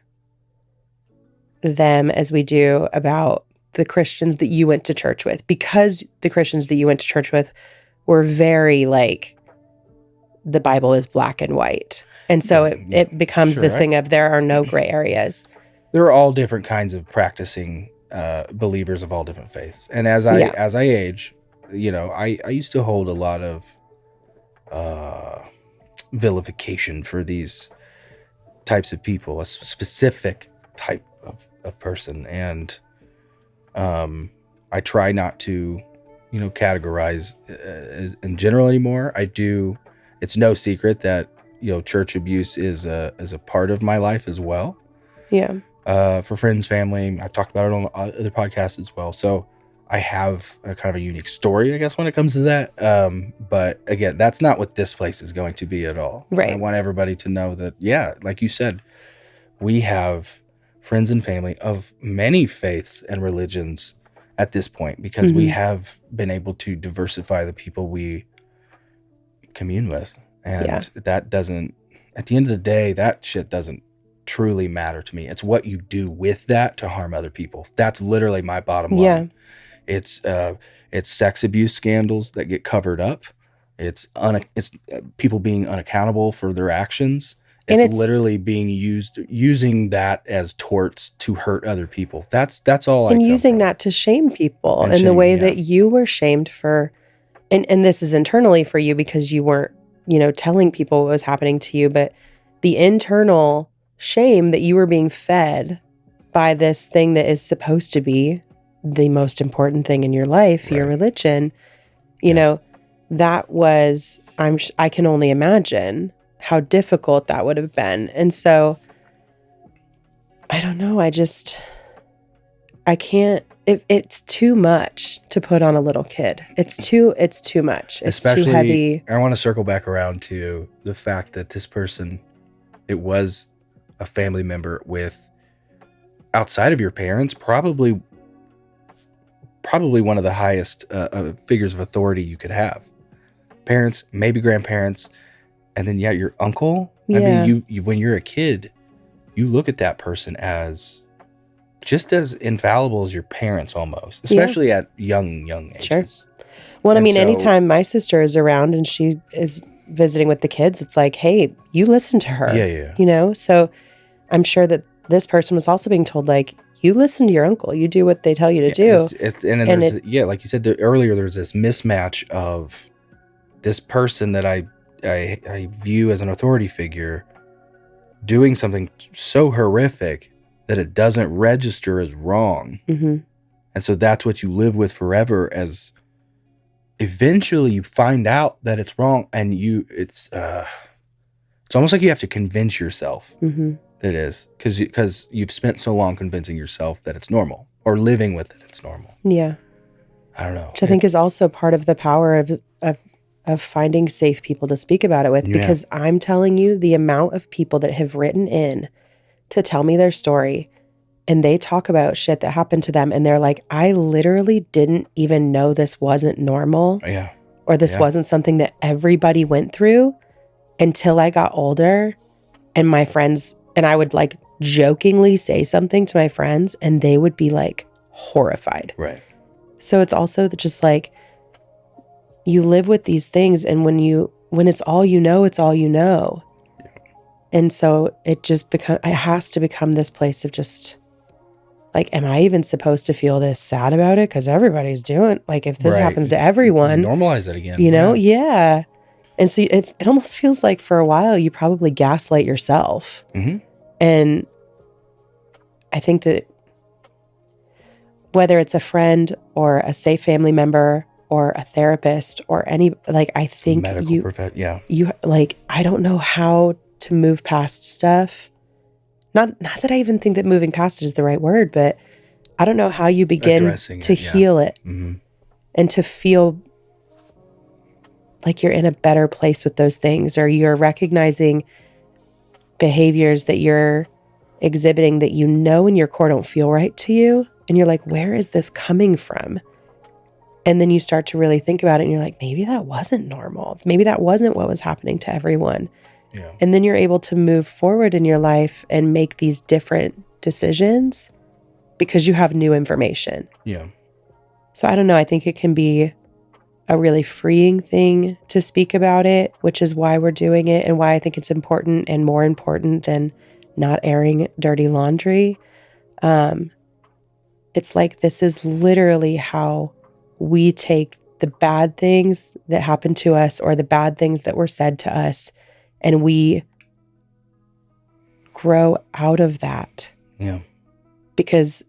them as we do about the Christians that you went to church with, because the Christians that you went to church with were very like, the Bible is black and white. And so it becomes this thing of there are no gray areas. There are all different kinds of practicing believers of all different faiths. And as I age, you know, I used to hold a lot of vilification for these types of people, a specific type of person. And I try not to, you know, categorize in general anymore. I do. It's no secret that, you know, church abuse is a part of my life as well. Yeah. For friends, family. I've talked about it on other podcasts as well. So I have a kind of a unique story, I guess, when it comes to that. But again, that's not what this place is going to be at all. Right. I want everybody to know that, yeah, like you said, we have friends and family of many faiths and religions at this point, because we have been able to diversify the people we commune with. And that doesn't, at the end of the day, that shit doesn't truly matter to me. It's what you do with that to harm other people. That's literally my bottom line. It's sex abuse scandals that get covered up. It's people being unaccountable for their actions. It's literally being using that as torts to hurt other people. That's all. And using that to shame people in the way that you were shamed for, and this is internally for you because you weren't, you know, telling people what was happening to you, but the internal shame that you were being fed by this thing that is supposed to be the most important thing in your life, your religion, you know, that was, I can only imagine how difficult that would have been. And so, I don't know, I can't, it's too much to put on a little kid. It's too much. It's too heavy. I want to circle back around to the fact that this person, it was a family member with, outside of your parents, probably one of the highest figures of authority you could have. Parents, maybe grandparents, and then your uncle. I mean, you when you're a kid, you look at that person as just as infallible as your parents almost, especially at young ages. Sure. Well, I mean, anytime my sister is around and she is visiting with the kids, it's like, hey, you listen to her. Yeah. You know? So I'm sure that this person was also being told, like, you listen to your uncle. You do what they tell you to do. Like you said earlier, there's this mismatch of this person that I view as an authority figure doing something so horrific that it doesn't register as wrong. Mm-hmm. And so that's what you live with forever, as eventually you find out that it's wrong, and it's almost like you have to convince yourself that it is, because you've spent so long convincing yourself that it's normal, or living with it, it's normal. Yeah. I don't know. Which I think is also part of the power of finding safe people to speak about it with, because I'm telling you, the amount of people that have written in to tell me their story, and they talk about shit that happened to them, and they're like, I literally didn't even know this wasn't normal. Yeah. Or this wasn't something that everybody went through until I got older. And my friends, and I would like jokingly say something to my friends, and they would be like horrified. Right. So it's also just like, you live with these things, and when it's all you know, it's all you know. Yeah. And so it has to become this place of just like, am I even supposed to feel this sad about it? Because everybody's doing, like, if this happens to everyone, normalize it again. You know? Yeah. And so it almost feels like for a while you probably gaslight yourself. Mm-hmm. And I think that whether it's a friend or a safe family member or a therapist or any, like, I think you like, I don't know how to move past stuff. Not that I even think that moving past it is the right word, but I don't know how you begin to heal it and to feel like you're in a better place with those things, or you're recognizing behaviors that you're exhibiting that you know in your core don't feel right to you. And you're like, where is this coming from? And then you start to really think about it and you're like, maybe that wasn't normal. Maybe that wasn't what was happening to everyone. Yeah. And then you're able to move forward in your life and make these different decisions because you have new information. Yeah. So I don't know. I think it can be a really freeing thing to speak about it, which is why we're doing it and why I think it's important and more important than not airing dirty laundry. It's like, this is literally how we take the bad things that happen to us or the bad things that were said to us, and we grow out of that. Yeah. Because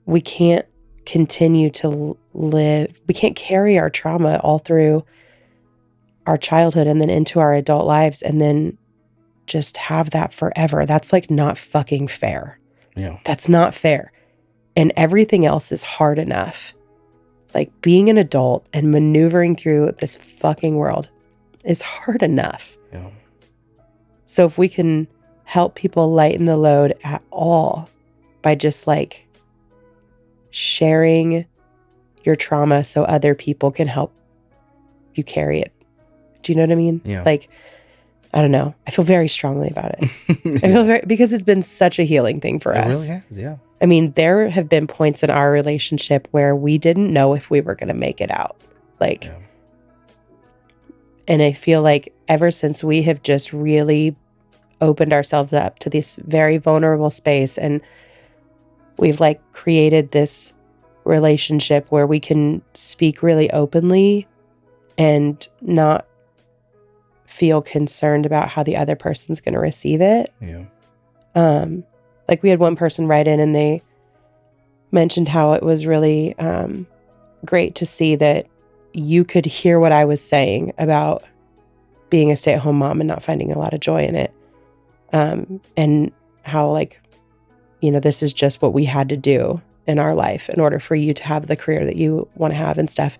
we can't continue to live, we can't carry our trauma all through our childhood and then into our adult lives and then just have that forever. That's like not fucking fair. Yeah. That's not fair. And everything else is hard enough. Like being an adult and maneuvering through this fucking world is hard enough. Yeah. So if we can help people lighten the load at all by just like sharing your trauma so other people can help you carry it. Do you know what I mean? Yeah. Like, I don't know. I feel very strongly about it. I feel because it's been such a healing thing for us. It really has, yeah. I mean, there have been points in our relationship where we didn't know if we were going to make it out. Like, Yeah. And I feel like ever since we have just really opened ourselves up to this very vulnerable space, and we've like created this relationship where we can speak really openly and not feel concerned about how the other person's going to receive it. Yeah. Like we had one person write in and they mentioned how it was really great to see that you could hear what I was saying about being a stay-at-home mom and not finding a lot of joy in it. And how, like, you know, this is just what we had to do in our life in order for you to have the career that you want to have and stuff.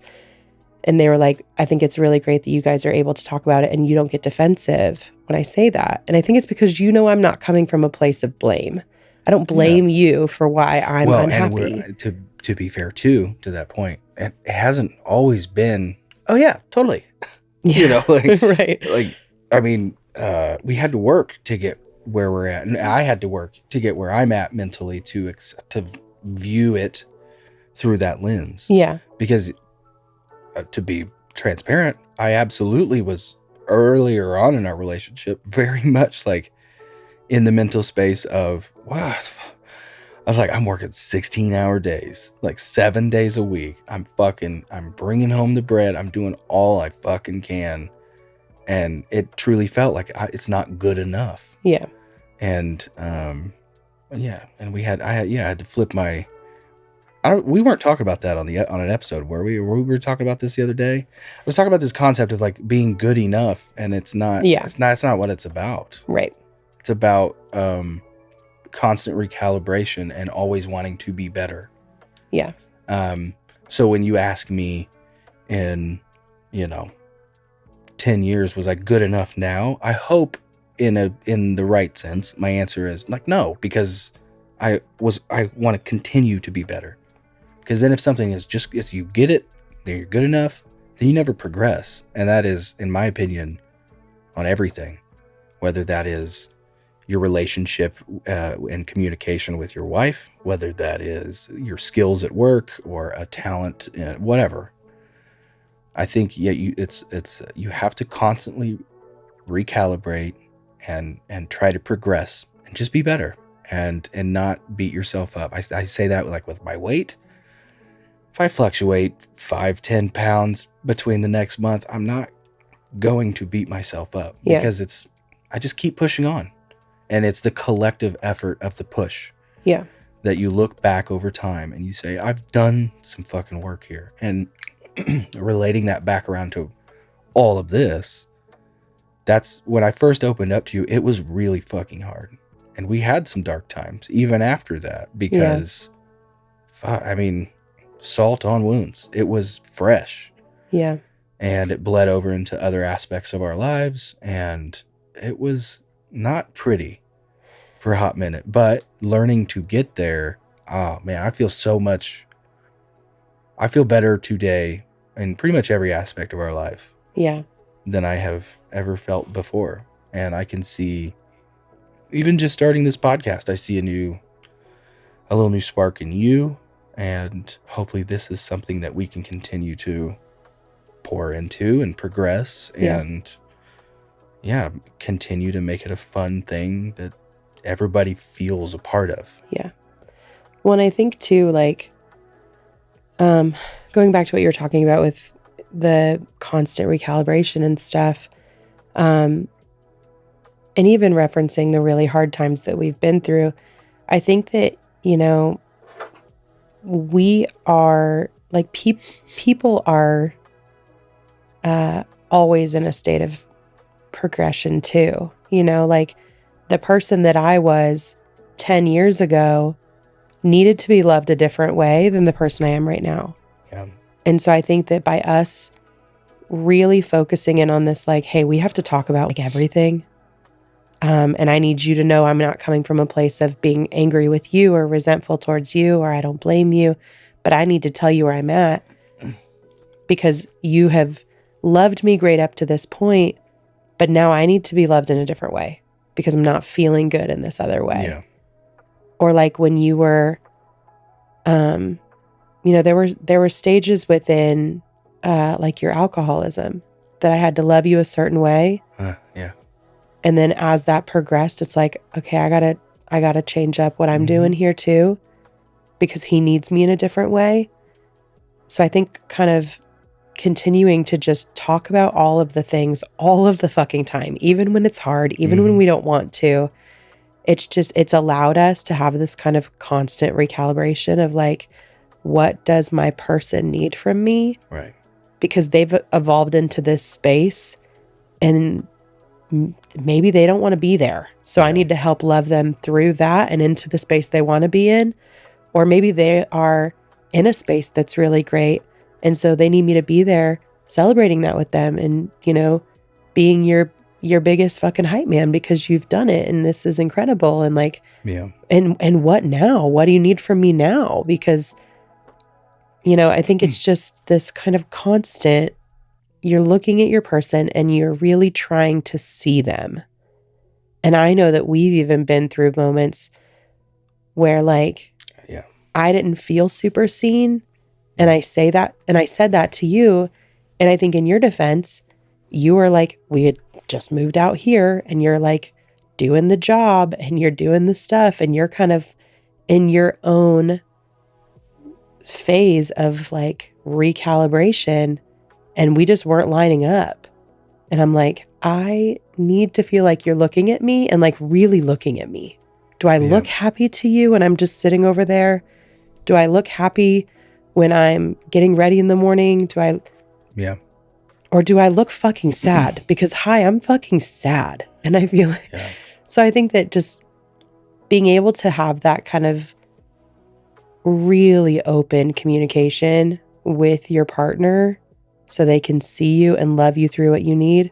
And they were like, I think it's really great that you guys are able to talk about it and you don't get defensive when I say that. And I think it's because, you know, I'm not coming from a place of blame. I don't blame you for why I'm unhappy. And to be fair too, to that point, it hasn't always been, oh yeah, totally. Yeah. You know, like, right. Like, I mean, we had to work to get where we're at. And I had to work to get where I'm at mentally to view it through that lens. Yeah. Because to be transparent, I absolutely was earlier on in our relationship very much like in the mental space of, wow, I was like, I'm working 16-hour days, like 7 days a week. I'm bringing home the bread. I'm doing all I fucking can. And it truly felt like it's not good enough. Yeah. And, yeah. And I had to flip my, we weren't talking about that on an episode, were we? We were talking about this the other day. I was talking about this concept of like being good enough, and it's not. Yeah. It's not what it's about. Right. It's about constant recalibration and always wanting to be better. Yeah. So when you ask me, in 10 years, was I good enough now? I hope in the right sense, my answer is like no, because I want to continue to be better. Because then if something is just, if you get it, then you're good enough, then you never progress. And that is, in my opinion, on everything. Whether that is your relationship and communication with your wife, whether that is your skills at work or a talent, whatever. I think you have to constantly recalibrate and try to progress and just be better and not beat yourself up. I say that like with my weight. If I fluctuate 5-10 pounds between the next month, I'm not going to beat myself up because I just keep pushing on, and it's the collective effort of the push. Yeah. that you look back over time and you say, I've done some fucking work here. And relating that back around to all of this, that's when I first opened up to you, it was really fucking hard. And we had some dark times even after that because, I mean, salt on wounds. It was fresh. Yeah. And it bled over into other aspects of our lives. And it was not pretty for a hot minute. But learning to get there, oh man, I feel better today in pretty much every aspect of our life. Yeah. Than I have ever felt before. And I can see, even just starting this podcast, I see a little new spark in you. And hopefully this is something that we can continue to pour into and progress and continue to make it a fun thing that everybody feels a part of. Yeah. Well, and I think too, like, going back to what you were talking about with the constant recalibration and stuff, and even referencing the really hard times that we've been through, I think that, you know, we are like people are always in a state of progression too. You know, like the person that I was 10 years ago needed to be loved a different way than the person I am right now. Yeah. And so I think that by us really focusing in on this, like, hey, we have to talk about like everything. And I need you to know I'm not coming from a place of being angry with you or resentful towards you, or I don't blame you, but I need to tell you where I'm at because you have loved me great up to this point, but now I need to be loved in a different way because I'm not feeling good in this other way. Yeah. Or like when you were, you know, there were stages within, like your alcoholism that I had to love you a certain way. Yeah. And then as that progressed, it's like, okay, I gotta change up what I'm doing here too, because he needs me in a different way. So I think kind of continuing to just talk about all of the things, all of the fucking time, even when it's hard, even when we don't want to, it's allowed us to have this kind of constant recalibration of like, what does my person need from me? Right. Because they've evolved into this space and maybe they don't want to be there. So I need to help love them through that and into the space they want to be in. Or maybe they are in a space that's really great. And so they need me to be there celebrating that with them and, you know, being your biggest fucking hype man because you've done it and this is incredible. And like, and what now? What do you need from me now? Because, you know, I think it's just this kind of constant, you're looking at your person and you're really trying to see them. And I know that we've even been through moments where like, I didn't feel super seen. And I say that, and I said that to you. And I think in your defense, you were like, we had just moved out here and you're like doing the job and you're doing the stuff and you're kind of in your own phase of like recalibration and we just weren't lining up. And I'm like, I need to feel like you're looking at me and like really looking at me. Do I look happy to you when I'm just sitting over there? Do I look happy when I'm getting ready in the morning? Or do I look fucking sad? Because I'm fucking sad. And I feel like, so I think that just being able to have that kind of really open communication with your partner so they can see you and love you through what you need,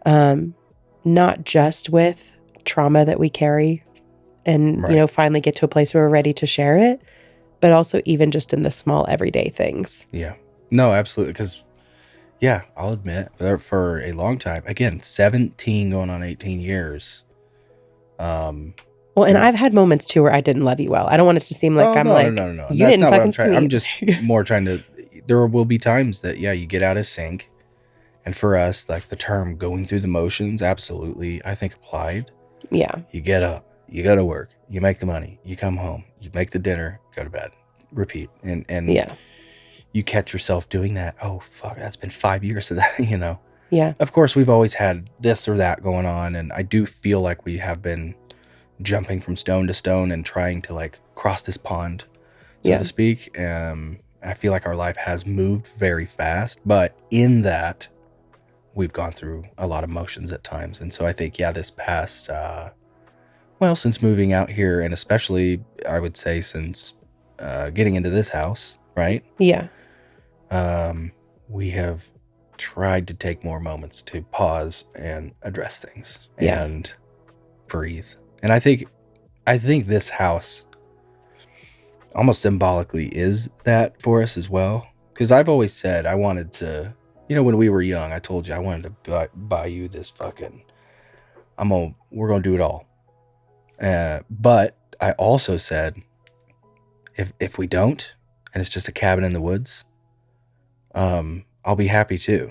not just with trauma that we carry and, you know, finally get to a place where we're ready to share it, but also even just in the small everyday things. Yeah. No, absolutely. Because, I'll admit, for a long time, again, 17 going on 18 years. Well, and I've had moments too where I didn't love you well. I don't want it to seem like No. You That's didn't not what fucking I'm trying. see me. I'm just more trying to, there will be times that, you get out of sync. And for us, like the term going through the motions, absolutely, I think applied. Yeah. You get up, you go to work, you make the money, you come home, you make the dinner, go to bed, repeat. And you catch yourself doing that. Oh, fuck, that's been 5 years of that, you know? Yeah. Of course, we've always had this or that going on. And I do feel like we have been jumping from stone to stone and trying to like cross this pond, so to speak. I feel like our life has moved very fast, but in that we've gone through a lot of emotions at times. And so I think, this past, since moving out here, and especially I would say since getting into this house, right? Yeah. We have tried to take more moments to pause and address things and breathe. And I think this house almost symbolically is that for us as well. Because I've always said I wanted to, when we were young, I told you I wanted to buy you this fucking, we're going to do it all. But I also said, if we don't, and it's just a cabin in the woods, I'll be happy too.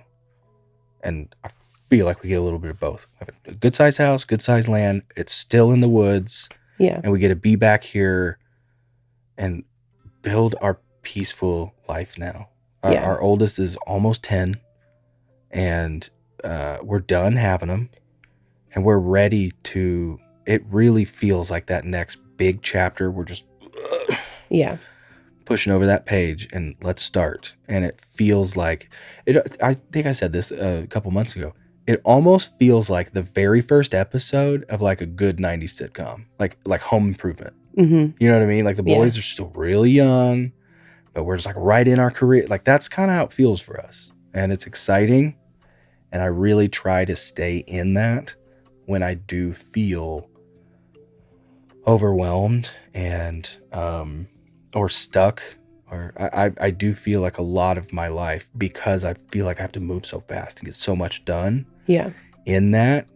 And I feel like we get a little bit of both. We have a good sized house, good sized land. It's still in the woods. Yeah. And we get to be back here and build our peaceful life now. Our oldest is almost 10, and we're done having them, and we're ready to, it really feels like that next big chapter. We're just pushing over that page and let's start. And it feels like it. I think I said this a couple months ago. It almost feels like the very first episode of like a good 90s sitcom, like Home Improvement. Mm-hmm. You know what I mean? Like the boys are still really young, but we're just like right in our career. Like that's kind of how it feels for us. And it's exciting. And I really try to stay in that when I do feel overwhelmed and or stuck. Or I do feel like a lot of my life, because I feel like I have to move so fast and get so much done. Yeah. In that,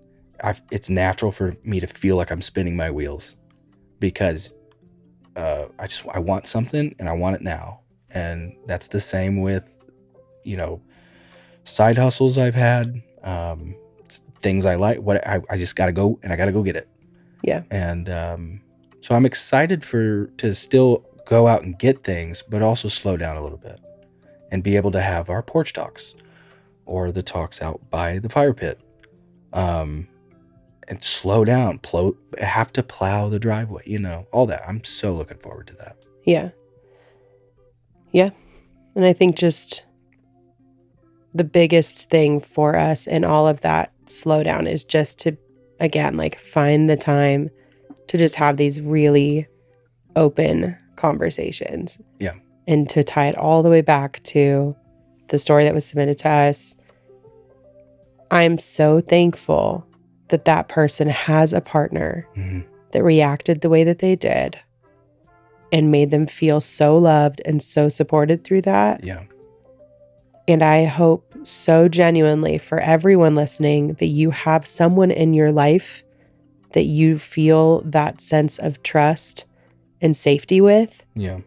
it's natural for me to feel like I'm spinning my wheels, because I want something and I want it now. And that's the same with, side hustles I've had, things I like. I just got to go, and I got to go get it. Yeah. And so I'm excited to still go out and get things, but also slow down a little bit and be able to have our porch talks or the talks out by the fire pit, and slow down, have to plow the driveway, all that. I'm so looking forward to that. Yeah. Yeah. And I think just the biggest thing for us in all of that slowdown is just to, again, like find the time to just have these really open conversations. Yeah. And to tie it all the way back to the story that was submitted to us. I'm so thankful that person has a partner that reacted the way that they did and made them feel so loved and so supported through that. Yeah. And I hope so genuinely for everyone listening that you have someone in your life that you feel that sense of trust and safety with. Yeah.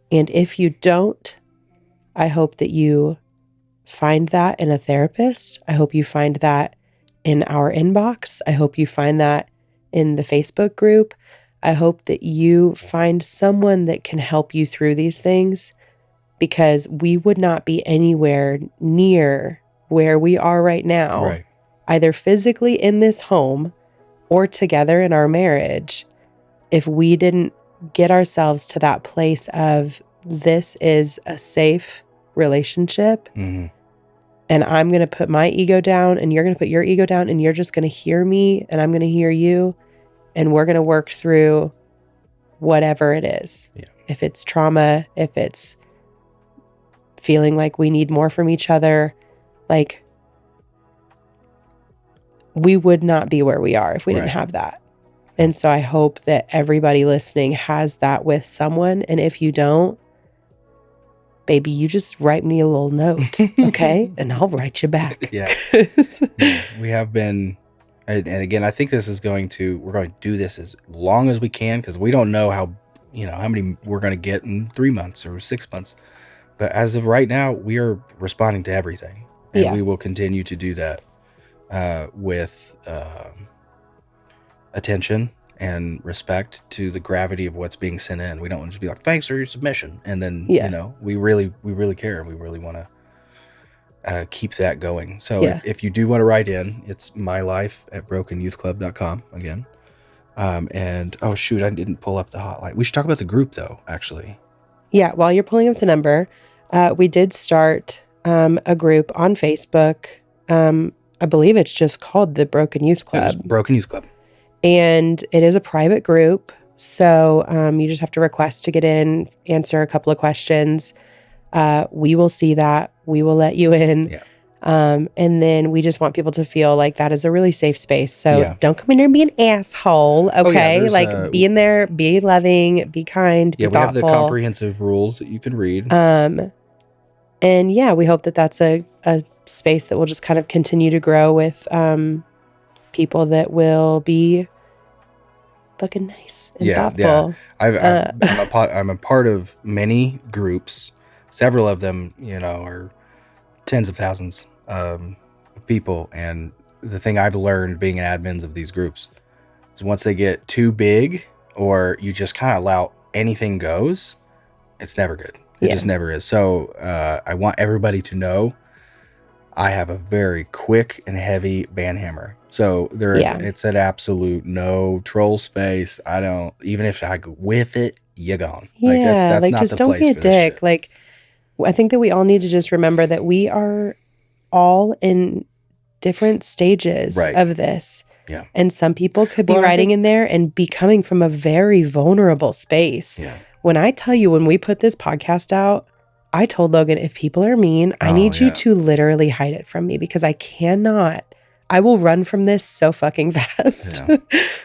And if you don't, I hope that you find that in a therapist. I hope you find that in our inbox. I hope you find that in the Facebook group. I hope that you find someone that can help you through these things, because we would not be anywhere near where we are right now, either physically in this home or together in our marriage, if we didn't get ourselves to that place of, this is a safe relationship. Mm-hmm. And I'm going to put my ego down, and you're going to put your ego down, and you're just going to hear me, and I'm going to hear you. And we're going to work through whatever it is. Yeah. If it's trauma, if it's feeling like we need more from each other, like we would not be where we are if we didn't have that. And so I hope that everybody listening has that with someone. And if you don't, baby, you just write me a little note, okay? And I'll write you back. Yeah. We have been, and again, I think we're going to do this as long as we can, because we don't know how many we're going to get in 3 months or 6 months. But as of right now, we are responding to everything. And we will continue to do that with attention and respect to the gravity of what's being sent in. We don't want to just be like, thanks for your submission. And then, we really care. And we really want to keep that going. So if you do want to write in, it's mylife@brokenyouthclub.com again. And oh shoot, I didn't pull up the hotline. We should talk about the group though, actually. Yeah, while you're pulling up the number, we did start a group on Facebook. I believe it's just called the Broken Youth Club. Broken Youth Club. And it is a private group. So you just have to request to get in, answer a couple of questions. We will see that. We will let you in. Yeah. And then we just want people to feel like that is a really safe space. So don't come in there and be an asshole. Okay. Be in there, be loving, be kind, be thoughtful. We have the comprehensive rules that you can read. And yeah, we hope that that's a space that will just kind of continue to grow with people that will be fucking nice and thoughtful. Yeah. I'm a part of many groups. Several of them, are tens of thousands of people. And the thing I've learned being admins of these groups is once they get too big or you just kind of allow anything goes, it's never good. It just never is. So I want everybody to know I have a very quick and heavy ban hammer. So it's an absolute no troll space. I don't, even if I go with it, you're gone. Yeah, that's not just the don't place be a for dick. this shit. I think that we all need to just remember that we are all in different stages of this. Yeah. And some people could be riding in there and be coming from a very vulnerable space. Yeah. When I tell you, when we put this podcast out, I told Logan, if people are mean, I need you to literally hide it from me because I will run from this so fucking fast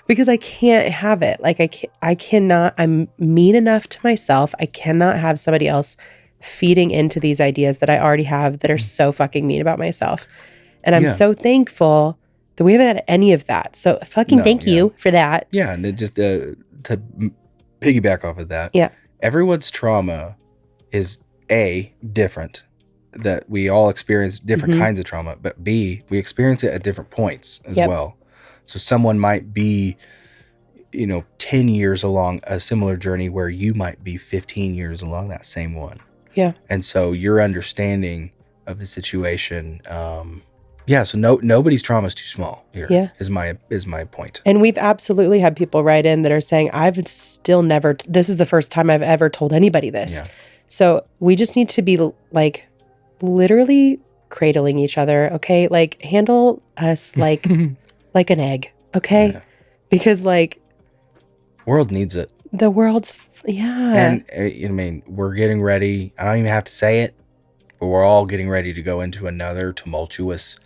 because I can't have it. I cannot, I'm mean enough to myself. I cannot have somebody else feeding into these ideas that I already have that are so fucking mean about myself. And I'm so thankful that we haven't had any of that. So thank you for that. Yeah. And just to piggyback off of that. Yeah. Everyone's trauma is A, different, that we all experience different kinds of trauma, but B, we experience it at different points as well. So someone might be, 10 years along a similar journey where you might be 15 years along that same one. Yeah. And so your understanding of the situation, so nobody's trauma is too small here. Yeah. is my point. And we've absolutely had people write in that are saying, I've still never, this is the first time I've ever told anybody this. Yeah. So we just need to be literally cradling each other. Okay. Handle us like an egg. Okay. Yeah. Because world needs it. The world's, And we're getting ready. I don't even have to say it, but we're all getting ready to go into another tumultuous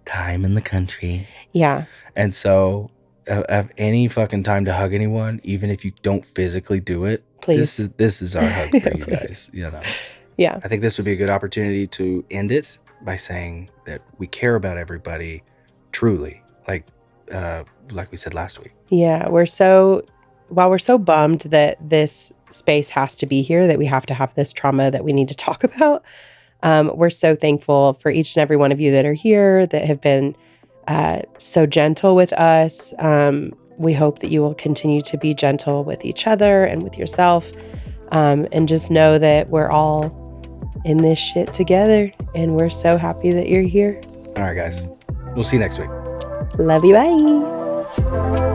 time in the country. Yeah. And so have any fucking time to hug anyone, even if you don't physically do it, please. This is our hug for you guys. Yeah. I think this would be a good opportunity to end it by saying that we care about everybody truly, like we said last week. Yeah, while we're so bummed that this space has to be here, that we have to have this trauma that we need to talk about, we're so thankful for each and every one of you that are here, that have been so gentle with us. We hope that you will continue to be gentle with each other and with yourself, and just know that we're all in this shit together, and we're so happy that you're here. All right, guys. We'll see you next week. Love you. Bye.